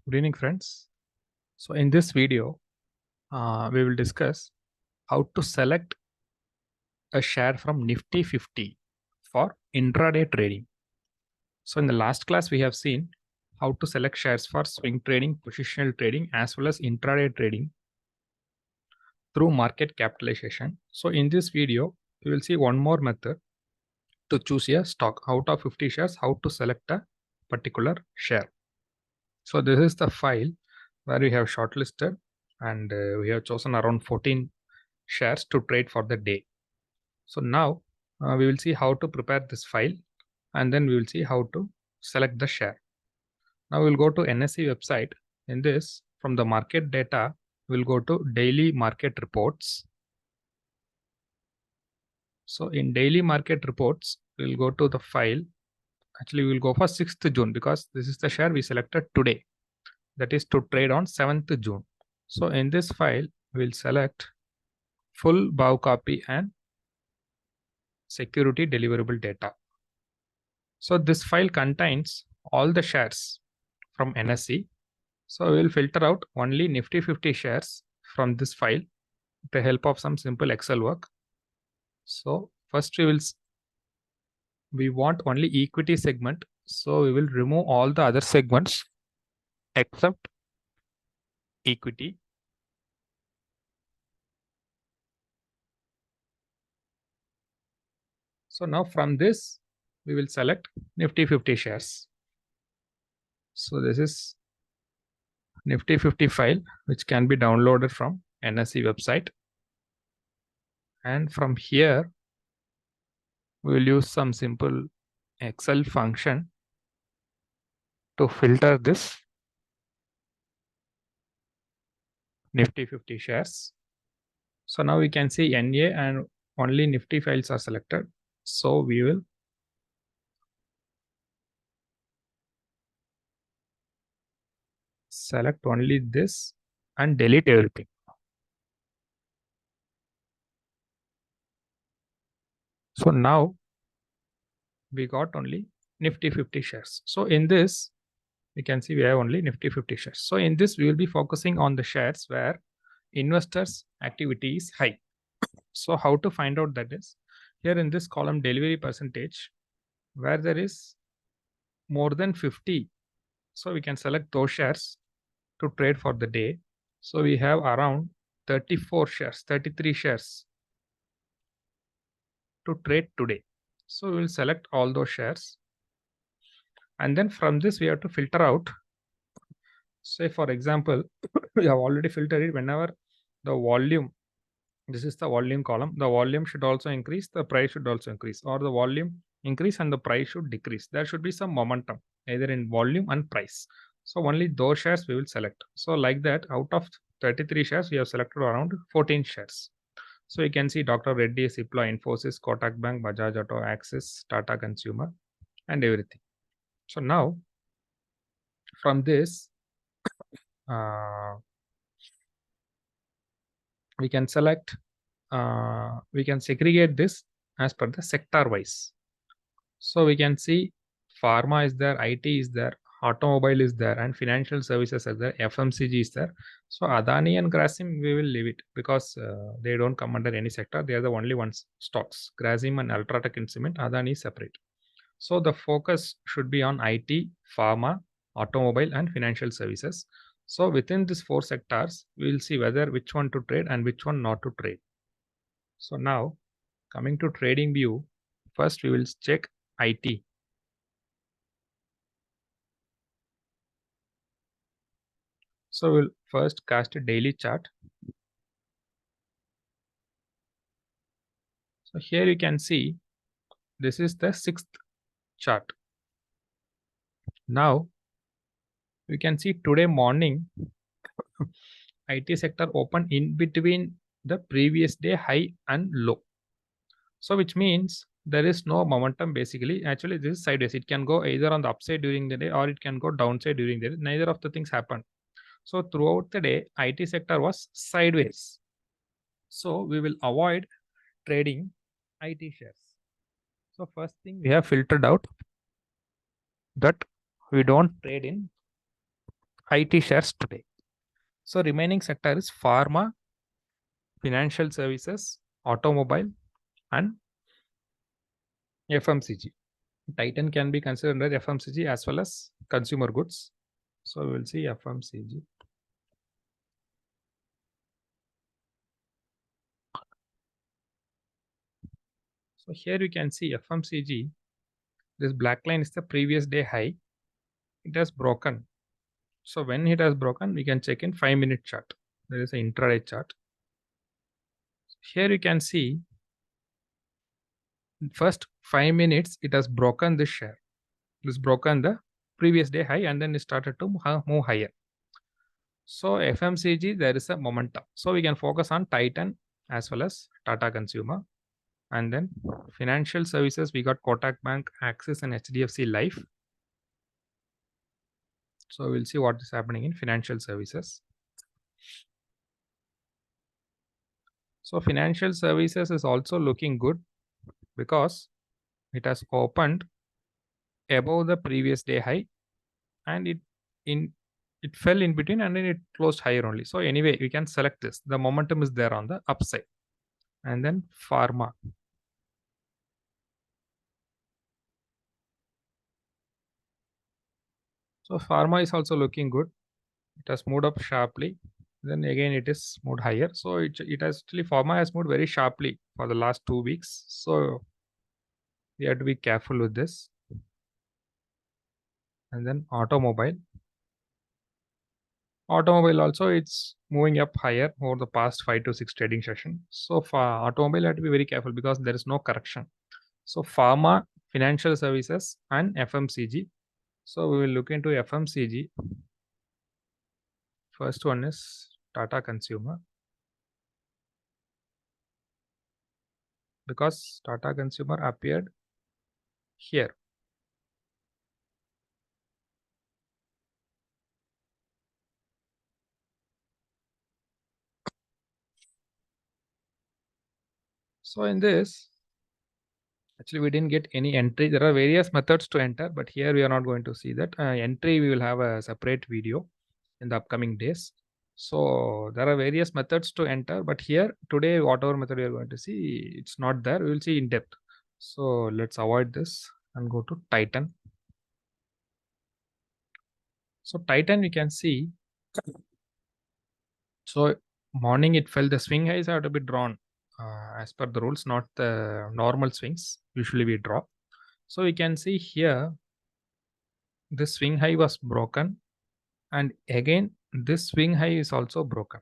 Good evening, friends. So in this video, we will discuss how to select a share from Nifty 50 for intraday trading. So in the last class, we have seen how to select shares for swing trading, positional trading, as well as intraday trading through market capitalization. So in this video, we will see one more method to choose a stock out of 50 shares, how to select a particular share. So this is the file where we have shortlisted and we have chosen around 14 shares to trade for the day. So now we will see how to prepare this file, and then we will see how to select the share. Now we'll go to NSE website. In this, from the market data, we'll go to daily market reports. So in daily market reports, we'll go to the file. Actually, we'll go for 6th June because this is the share we selected today. That is to trade on 7th June. So in this file, we'll select full bow copy and security deliverable data. So this file contains all the shares from NSE. So we will filter out only Nifty 50 shares from this file with the help of some simple Excel work. So first we want only equity segment. So we will remove all the other segments except equity. So now from this, we will select Nifty 50 shares. So this is Nifty 50 file, which can be downloaded from NSE website. And from here, we will use some simple Excel function to filter this Nifty 50 shares. So now we can see NA and only Nifty files are selected. So we will select only this and delete everything. So now we got only Nifty 50 shares. So in this, we can see we have only Nifty 50 shares. So in this, we will be focusing on the shares where investors' activity is high. So how to find out that is, here in this column delivery percentage, where there is more than 50. So we can select those shares to trade for the day. So we have around 34 shares, 33 shares to trade today. So we will select all those shares. And then from this, we have to filter out. Say, for example, we have already filtered it whenever the volume, this is the volume column, the volume should also increase, the price should also increase, or the volume increase and the price should decrease. There should be some momentum, either in volume and price. So only those shares we will select. So like that, out of 33 shares, we have selected around 14 shares. So you can see Dr. Reddy, Cipla, Infosys, Kotak Bank, Bajaj Auto, Axis, Tata Consumer, and everything. So now, from this, we can select, we can segregate this as per the sector wise. So we can see pharma is there, IT is there, automobile is there, and financial services are there, FMCG is there. So Adani and Grasim, we will leave it because they don't come under any sector. They are the only ones stocks. Grasim and Ultratech Instrument, Adani is separate. So the focus should be on IT, pharma, automobile, and financial services. So within these 4 sectors, we will see whether which one to trade and which one not to trade. So now, coming to trading view, first we will check IT. So we'll first cast a daily chart. So here you can see this is the 6th chart. Now you can see today morning IT sector opened in between the previous day high and low. So which means there is no momentum basically. Actually, this is sideways. It can go either on the upside during the day or it can go downside during the day. Neither of the things happened. So throughout the day, IT sector was sideways. So we will avoid trading IT shares. So first thing we have filtered out that we don't trade in IT shares today. So remaining sector is pharma, financial services, automobile, and FMCG. Titan can be considered under FMCG as well as consumer goods. So we will see FMCG. So here you can see FMCG. This black line is the previous day high. It has broken. So when it has broken, we can check in 5-minute chart. There is an intraday chart. Here you can see in first 5 minutes it has broken this share. It's broken the previous day high and then it started to move higher. So FMCG, there is a momentum. So we can focus on Titan as well as Tata Consumer. And then financial services, we got Kotak Bank, Axis, and HDFC Life. So we'll see what is happening in financial services. So financial services is also looking good because it has opened above the previous day high and it fell in between and then it closed higher only. So anyway, we can select this. The momentum is there on the upside. And then pharma. So pharma is also looking good. It has moved up sharply. Then again it is moved higher. So it has actually pharma has moved very sharply for the last 2 weeks. So we have to be careful with this. And then automobile. Automobile also it's moving up higher over the past 5 to 6 trading session. So for automobile, you have to be very careful because there is no correction. So pharma, financial services, and FMCG. So we will look into FMCG. First one is Tata Consumer. Because Tata Consumer appeared here. So in this, actually we didn't get any entry. There are various methods to enter, but here we are not going to see that. Entry, we will have a separate video in the upcoming days. So there are various methods to enter, but here today, whatever method we are going to see, it's not there. We will see in depth. So let's avoid this and go to Titan. So Titan, we can see. So morning it fell. The swing highs have to be drawn as per the rules, not the normal swings. Usually we draw. So we can see here, the swing high was broken, and again this swing high is also broken.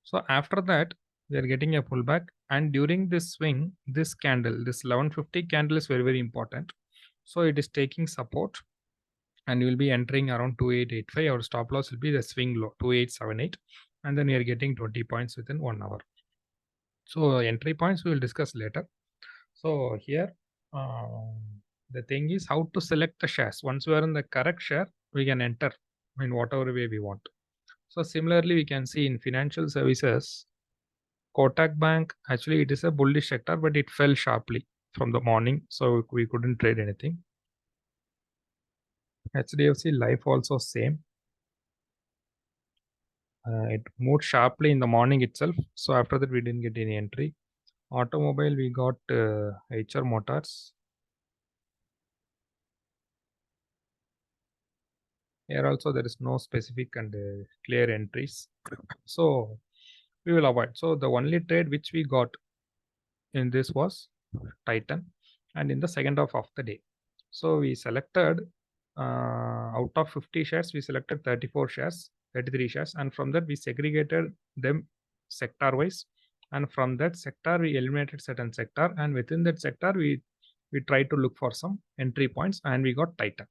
So after that, we are getting a pullback, and during this swing, this candle, this 1150 candle is very, very important. So it is taking support, and you will be entering around 2885. Our stop loss will be the swing low 2878, and then we are getting 20 points within 1 hour. So entry points we will discuss later. So here, the thing is how to select the shares. Once we are in the correct share, we can enter in whatever way we want. So similarly, we can see in financial services, Kotak Bank, actually it is a bullish sector, but it fell sharply from the morning. So we couldn't trade anything. HDFC Life also same. It moved sharply in the morning itself. So after that, we didn't get any entry. Automobile, we got HR Motors. Here also there is no specific and clear entries. So we will avoid. So the only trade which we got in this was Titan, and in the second half of the day. So we selected out of 50 shares, we selected 34 shares, 33 shares, and from that we segregated them sector wise. And from that sector, we eliminated certain sector, and within that sector, we tried to look for some entry points, and we got Titan.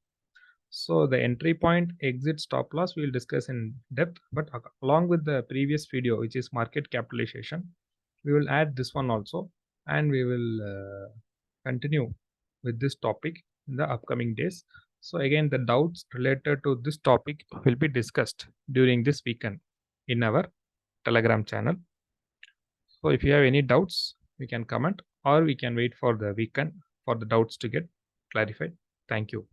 So the entry point, exit, stop loss, we will discuss in depth. But along with the previous video, which is market capitalization, we will add this one also, and we will continue with this topic in the upcoming days. So again, the doubts related to this topic will be discussed during this weekend in our Telegram channel. So if you have any doubts, we can comment, or we can wait for the weekend for the doubts to get clarified. Thank you.